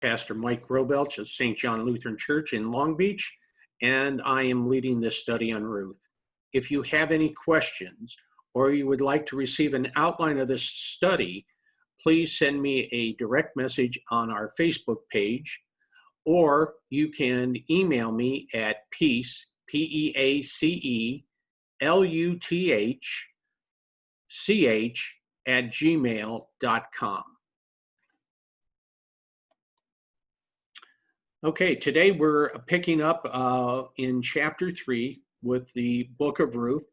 Pastor Mike Grobelch of St. John Lutheran Church in Long Beach, and I am leading this study on Ruth. If you have any questions or you would like to receive an outline of this study, please send me a direct message on our Facebook page, or you can email me at peace, PEACELUTHCH @gmail.com. Okay, today we're picking up in chapter 3 with the Book of Ruth,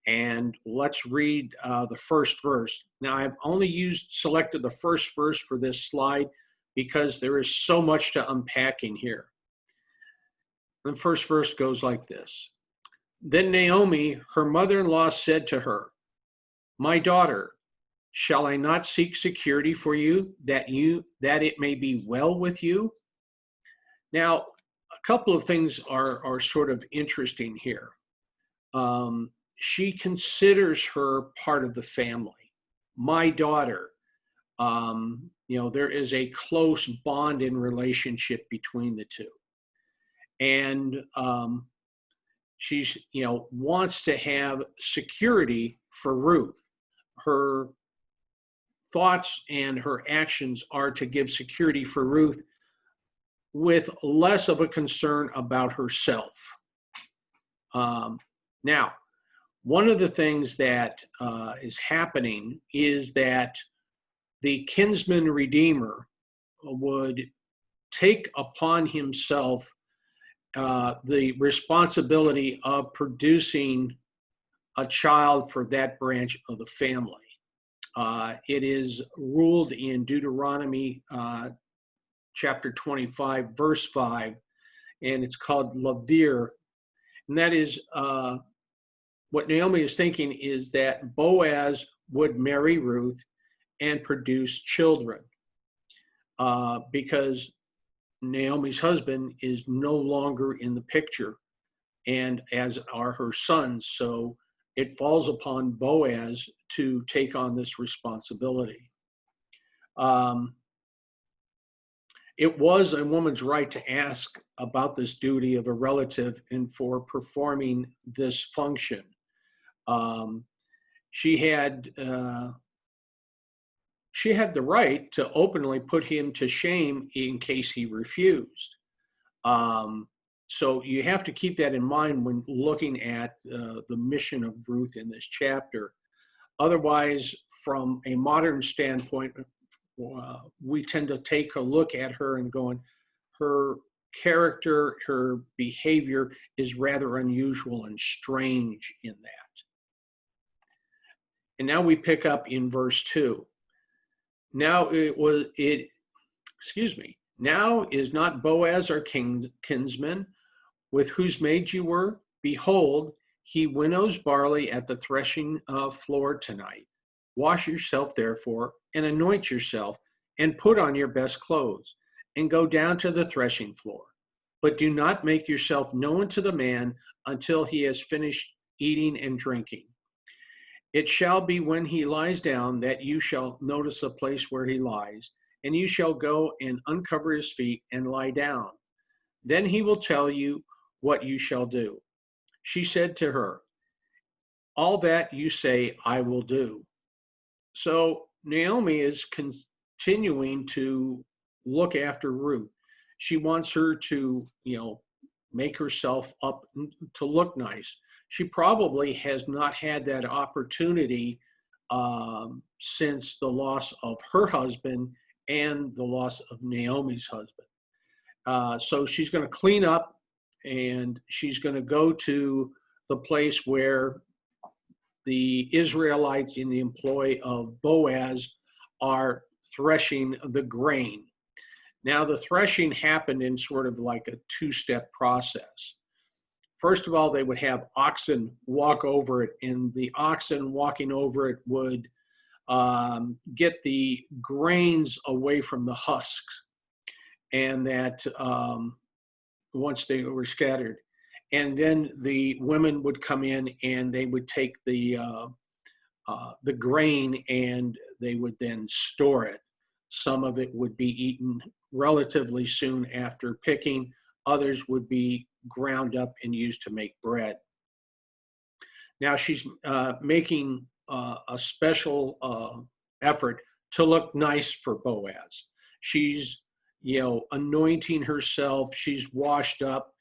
and let's read the first verse. Now, I've only selected the first verse for this slide because there is so much to unpack in here. The first verse goes like this. Then Naomi, her mother-in-law, said to her, "My daughter, shall I not seek security for you, that it may be well with you?" Now, a couple of things are sort of interesting here. She considers her part of the family. My daughter, there is a close bond in relationship between the two. And she's, wants to have security for Ruth. Her thoughts and her actions are to give security for Ruth, with less of a concern about herself. Now, one of the things that is happening is that the kinsman redeemer would take upon himself the responsibility of producing a child for that branch of the family. It is ruled in Deuteronomy chapter 25, verse 5, and it's called Lavir. And that is what Naomi is thinking is that Boaz would marry Ruth and produce children because Naomi's husband is no longer in the picture, and as are her sons. So it falls upon Boaz to take on this responsibility. It was a woman's right to ask about this duty of a relative and for performing this function. She had the right to openly put him to shame in case he refused. So you have to keep that in mind when looking at the mission of Ruth in this chapter. Otherwise, from a modern standpoint, we tend to take a look at her and going, her character, her behavior is rather unusual and strange in that. And now we pick up in verse 2. Now now is not Boaz our kinsman, with whose maid you were? Behold, he winnows barley at the threshing floor tonight. Wash yourself, therefore, and anoint yourself, and put on your best clothes, and go down to the threshing floor. But do not make yourself known to the man until he has finished eating and drinking. It shall be when he lies down that you shall notice the place where he lies, and you shall go and uncover his feet and lie down. Then he will tell you what you shall do. She said to her, all that you say I will do. So Naomi is continuing to look after Ruth. She wants her to, make herself up to look nice. She probably has not had that opportunity since the loss of her husband and the loss of Naomi's husband. So she's going to clean up, and she's going to go to the place where the Israelites in the employ of Boaz are threshing the grain. Now, the threshing happened in sort of like a two-step process. First of all, they would have oxen walk over it, and the oxen walking over it would get the grains away from the husks, and that once they were scattered. And then the women would come in and they would take the grain and they would then store it. Some of it would be eaten relatively soon after picking. Others would be ground up and used to make bread. Now she's making a special effort to look nice for Boaz. She's, anointing herself. She's washed up,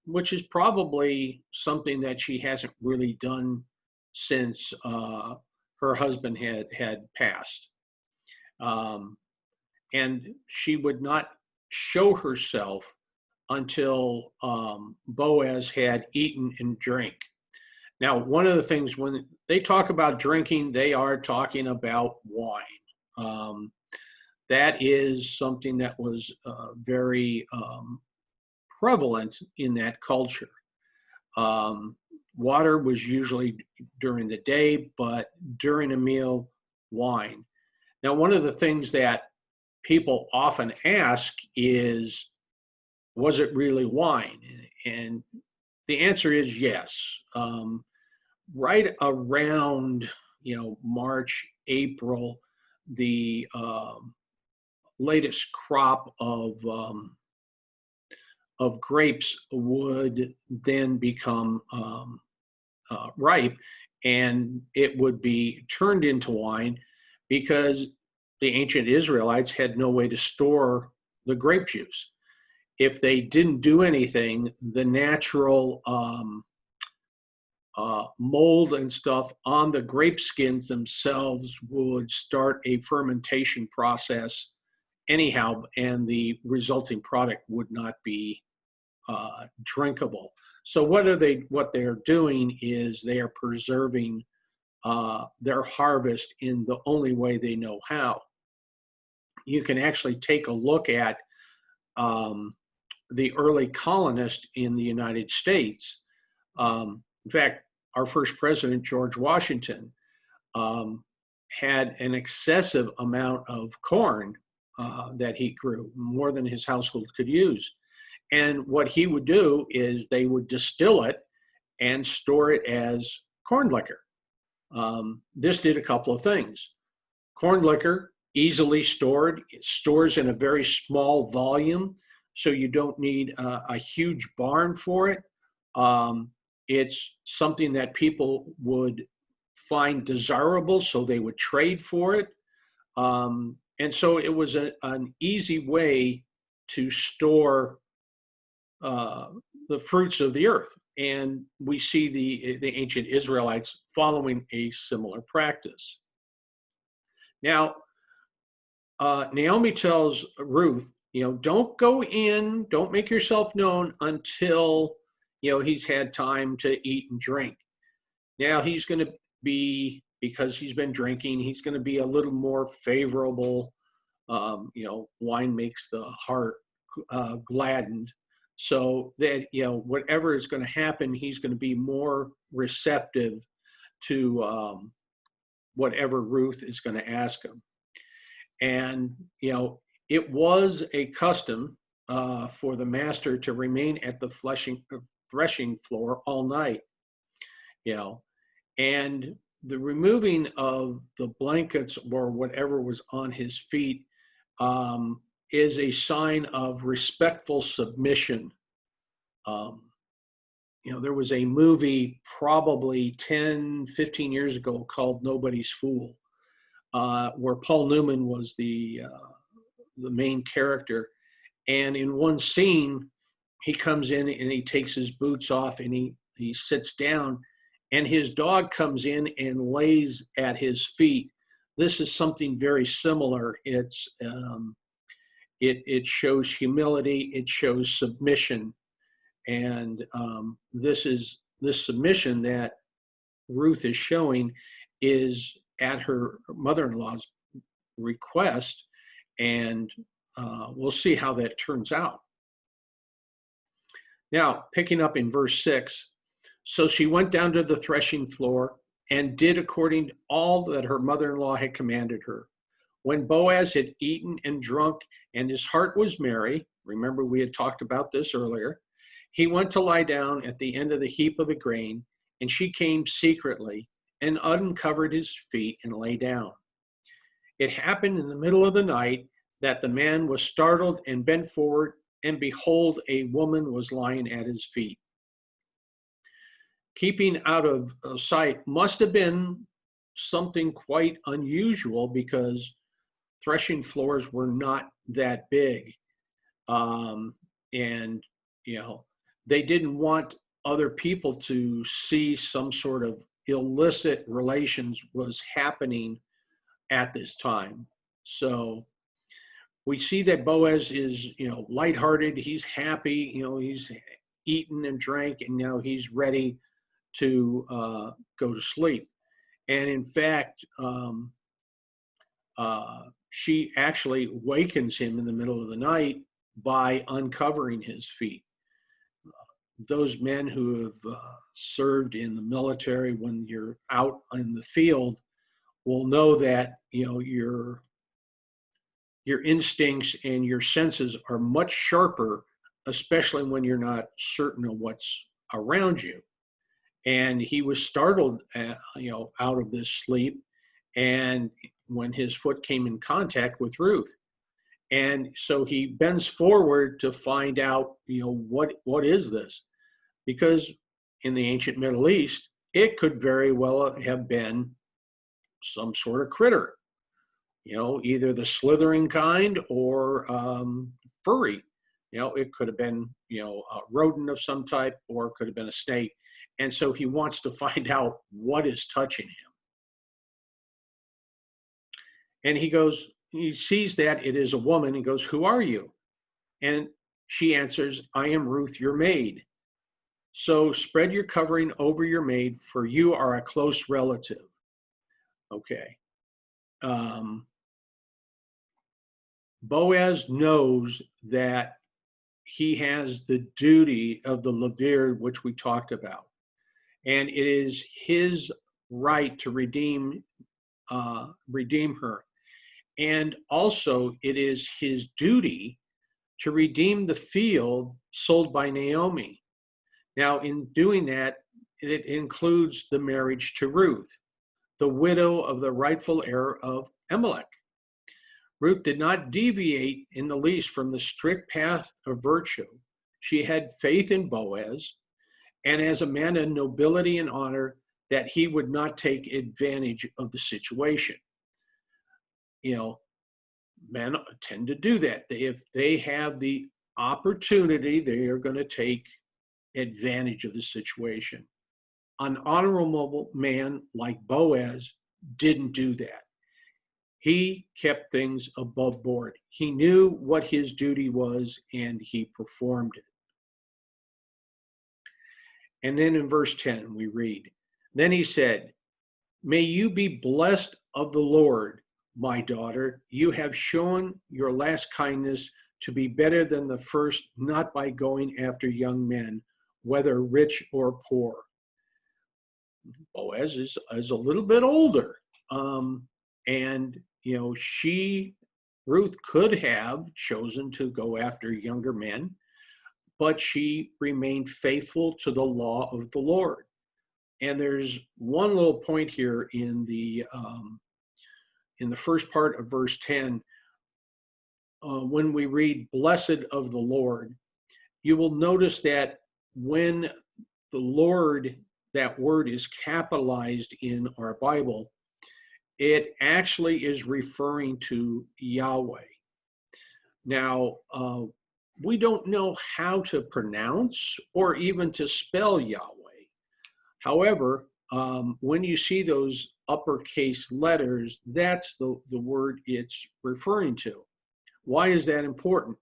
which is probably something that she hasn't really done since her husband had passed. And she would not show herself until Boaz had eaten and drank. Now, one of the things when they talk about drinking, they are talking about wine. That is something that was very prevalent in that culture. Water was usually during the day, but during a meal, wine. Now, one of the things that people often ask is, was it really wine? And the answer is yes. Right around, March, April, the latest crop of grapes would then become ripe, and it would be turned into wine because the ancient Israelites had no way to store the grape juice. If they didn't do anything, the natural mold and stuff on the grape skins themselves would start a fermentation process anyhow, and the resulting product would not be drinkable. So what they're doing is they are preserving their harvest in the only way they know how. You can actually take a look at the early colonists in the United States. In fact, our first president, George Washington, had an excessive amount of corn that he grew, more than his household could use. And what he would do is they would distill it and store it as corn liquor. This did a couple of things. Corn liquor, easily stored, it stores in a very small volume, so you don't need a huge barn for it. It's something that people would find desirable, so they would trade for it. And so it was an easy way to store the fruits of the earth. And we see the ancient Israelites following a similar practice. Now, Naomi tells Ruth, don't go in, don't make yourself known until, he's had time to eat and drink. Now he's going to be, because he's been drinking, he's going to be a little more favorable. Wine makes the heart gladdened. So that, whatever is going to happen, he's going to be more receptive to whatever Ruth is going to ask him. And, it was a custom for the master to remain at the threshing floor all night, and the removing of the blankets or whatever was on his feet is a sign of respectful submission. There was a movie probably 10, 15 years ago called Nobody's Fool, where Paul Newman was the main character. And in one scene, he comes in and he takes his boots off and he sits down, and his dog comes in and lays at his feet. This is something very similar. It shows humility, it shows submission. And this submission that Ruth is showing is at her mother-in-law's request, and we'll see how that turns out. Now, picking up in verse 6, so she went down to the threshing floor and did according to all that her mother-in-law had commanded her. When Boaz had eaten and drunk and his heart was merry, remember we had talked about this earlier, he went to lie down at the end of the heap of the grain, and she came secretly and uncovered his feet and lay down. It happened in the middle of the night that the man was startled and bent forward, and behold, a woman was lying at his feet. Keeping out of sight must have been something quite unusual, because threshing floors were not that big. And, they didn't want other people to see some sort of illicit relations was happening at this time. So we see that Boaz is, lighthearted. He's happy. He's eaten and drank, and now he's ready to go to sleep. And in fact, she actually wakens him in the middle of the night by uncovering his feet. Those men who have served in the military, when you're out in the field, will know that your instincts and your senses are much sharper, especially when you're not certain of what's around you. And he was startled, out of this sleep, and when his foot came in contact with Ruth. And so he bends forward to find out, what is this? Because in the ancient Middle East, it could very well have been some sort of critter, either the slithering kind or furry. It could have been, a rodent of some type, or it could have been a snake. And so he wants to find out what is touching him. And he sees that it is a woman. He goes, "Who are you?" And she answers, "I am Ruth, your maid. So spread your covering over your maid, for you are a close relative." Okay. Boaz knows that he has the duty of the levir, which we talked about. And it is his right to redeem her. And also it is his duty to redeem the field sold by Naomi. Now, in doing that, it includes the marriage to Ruth, the widow of the rightful heir of Elimelech. Ruth did not deviate in the least from the strict path of virtue. She had faith in Boaz, and as a man of nobility and honor, that he would not take advantage of the situation. Men tend to do that. If they have the opportunity, they are going to take advantage of the situation. An honorable man like Boaz didn't do that. He kept things above board. He knew what his duty was, and he performed it. And then in verse 10, we read, "Then he said, 'May you be blessed of the Lord, my daughter. You have shown your last kindness to be better than the first, not by going after young men, whether rich or poor.'" Boaz is a little bit older. And, Ruth could have chosen to go after younger men, but she remained faithful to the law of the Lord. And there's one little point here in the first part of verse 10, when we read "blessed of the Lord," you will notice that when the Lord, that word is capitalized in our Bible, it actually is referring to Yahweh. Now, we don't know how to pronounce or even to spell Yahweh. However, when you see those uppercase letters, that's the word it's referring to. Why is that important?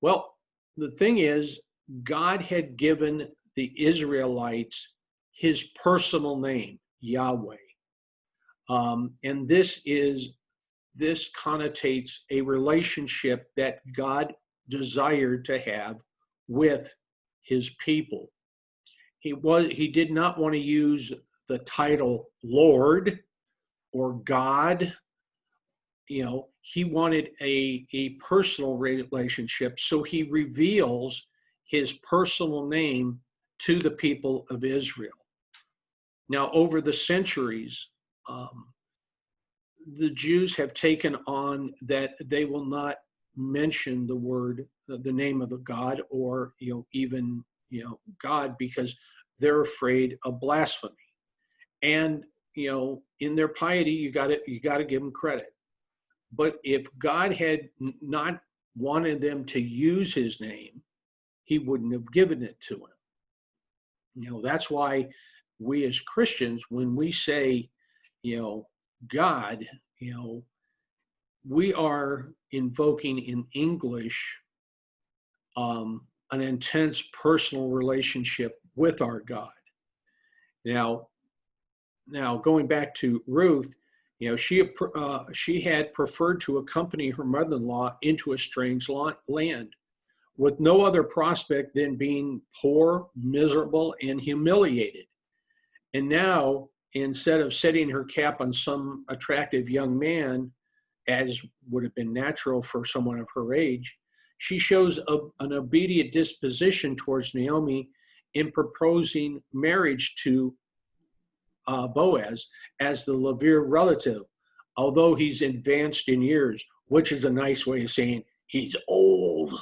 Well, the thing is, God had given the Israelites his personal name, Yahweh. And this connotates a relationship that God desired to have with his people. He did not want to use the title Lord or God. He wanted a personal relationship, so he reveals his personal name to the people of Israel. Now, over the centuries, the Jews have taken on that they will not mention the word, the name of a god, or even God, because they're afraid of blasphemy. And in their piety, you got to give them credit. But if God had not wanted them to use his name, he wouldn't have given it to him. That's why we as Christians, when we say, God, we are invoking in English an intense personal relationship with our God. Now going back to Ruth, she had preferred to accompany her mother-in-law into a strange land with no other prospect than being poor, miserable, and humiliated. And now, instead of setting her cap on some attractive young man, as would have been natural for someone of her age, she shows an obedient disposition towards Naomi in proposing marriage to Boaz as the Levir relative, although he's advanced in years, which is a nice way of saying he's old.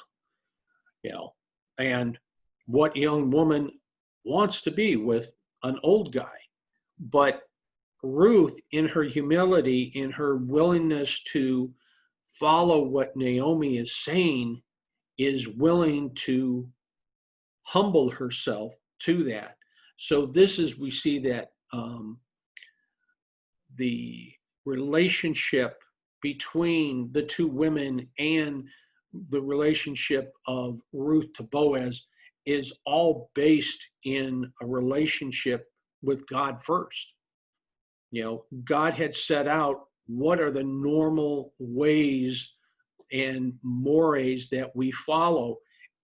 And what young woman wants to be with an old guy? But Ruth, in her humility, in her willingness to follow what Naomi is saying, is willing to humble herself to that. So we see that the relationship between the two women and the relationship of Ruth to Boaz is all based in a relationship with God first. God had set out what are the normal ways and mores that we follow.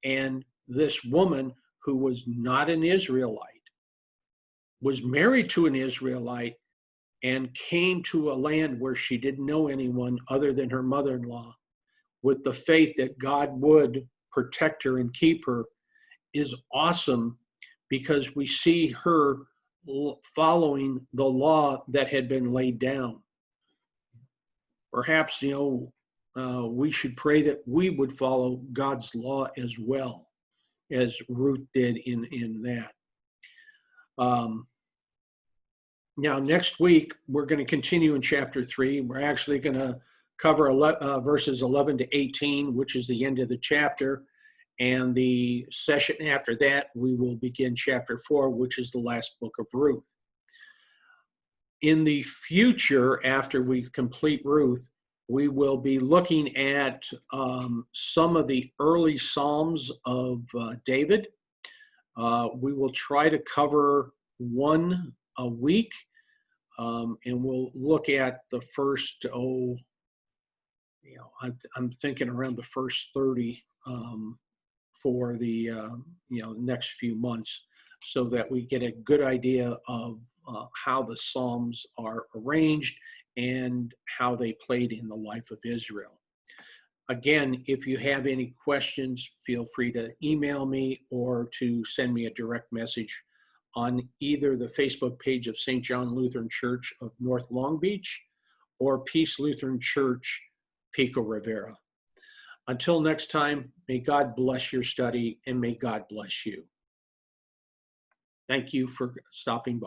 And this woman, who was not an Israelite, was married to an Israelite and came to a land where she didn't know anyone other than her mother-in-law, with the faith that God would protect her and keep her, is awesome, because we see her following the law that had been laid down. Perhaps, we should pray that we would follow God's law as well, as Ruth did in that. Now, next week, we're going to continue in chapter 3. We're actually going to cover verses 11 to 18, which is the end of the chapter. And the session after that, we will begin chapter 4, which is the last book of Ruth. In the future, after we complete Ruth, we will be looking at some of the early Psalms of David. We will try to cover one a week, and we'll look at the first, I'm thinking around the first 30 for the next few months, so that we get a good idea of how the Psalms are arranged and how they played in the life of Israel. Again, if you have any questions, feel free to email me or to send me a direct message on either the Facebook page of St. John Lutheran Church of North Long Beach or Peace Lutheran Church, Pico Rivera. Until next time, may God bless your study and may God bless you. Thank you for stopping by.